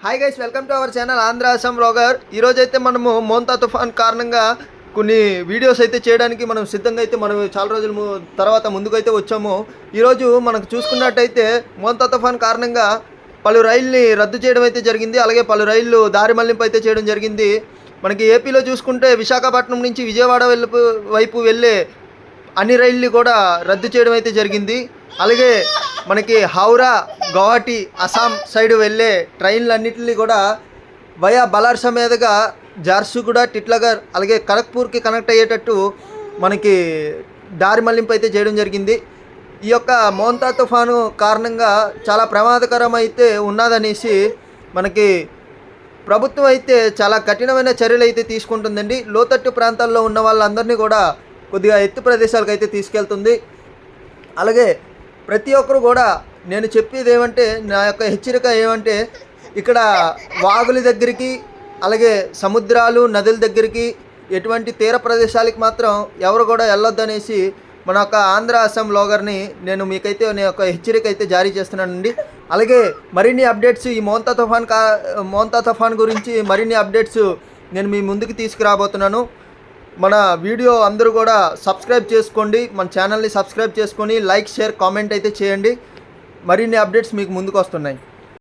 Hi guys, welcome to our channel Andhra Assam vlogger. ఈరోజైతే మనము మోంతా తుఫాన్ కారణంగా కొన్ని వీడియోస్ అయితే చేయడానికి మనం సిద్ధంగా అయితే మనం చాలా రోజుల తర్వాత ముందుకైతే వచ్చాము. ఈరోజు మనకు చూసుకున్నట్టయితే మోంతా తుఫాన్ కారణంగా పలు రైళ్ళని రద్దు చేయడం అయితే జరిగింది. అలాగే పలు రైళ్ళు దారి మళ్లింపు అయితే చేయడం జరిగింది. మనకి ఏపీలో చూసుకుంటే విశాఖపట్నం నుంచి విజయవాడ వైపు వెళ్ళే అన్ని రైళ్ళు కూడా రద్దు చేయడం అయితే జరిగింది. అలాగే మనకి హౌరా, గౌహటి, అస్సాం సైడ్ వెళ్ళే ట్రైన్లన్నింటినీ కూడా వయా బలార్సా మీదుగా జార్సుగూడ, టిట్లగర్ అలాగే ఖరగ్పూర్కి కనెక్ట్ అయ్యేటట్టు మనకి దారి మళ్లింపు అయితే చేయడం జరిగింది. ఈ యొక్క మోంతా తుఫాను కారణంగా చాలా ప్రమాదకరం అయితే ఉన్నదనేసి మనకి ప్రభుత్వం అయితే చాలా కఠినమైన చర్యలు అయితే తీసుకుంటుందండి. లోతట్టు ప్రాంతాల్లో ఉన్న వాళ్ళందరినీ కూడా కొద్దిగా ఎత్తు ప్రదేశాలకు అయితే తీసుకెళ్తుంది. అలాగే ప్రతి ఒక్కరు కూడా నేను చెప్పేది ఏమంటే, నా యొక్క హెచ్చరిక ఏమంటే, ఇక్కడ వాగుల దగ్గరికి అలాగే సముద్రాలు, నదుల దగ్గరికి ఎటువంటి తీర ప్రదేశాలకి మాత్రం ఎవరు కూడా వెళ్ళొద్దనేసి మన యొక్క ఆంధ్ర అస్సాం వ్లాగర్ని నేను మీకైతే నేను యొక్క హెచ్చరిక అయితే జారీ చేస్తున్నానండి. అలాగే మరిన్ని అప్డేట్స్ ఈ మోంతా తుఫాన్ గురించి మరిన్ని అప్డేట్స్ నేను మీ ముందుకు తీసుకురాబోతున్నాను. మన వీడియో అందరూ కూడా సబ్స్క్రైబ్ చేసుకోండి, మన ఛానల్ని సబ్స్క్రైబ్ చేసుకొని లైక్, షేర్, కామెంట్ అయితే చేయండి. మరిన్ని అప్డేట్స్ మీకు ముందుకు వస్తున్నాయి.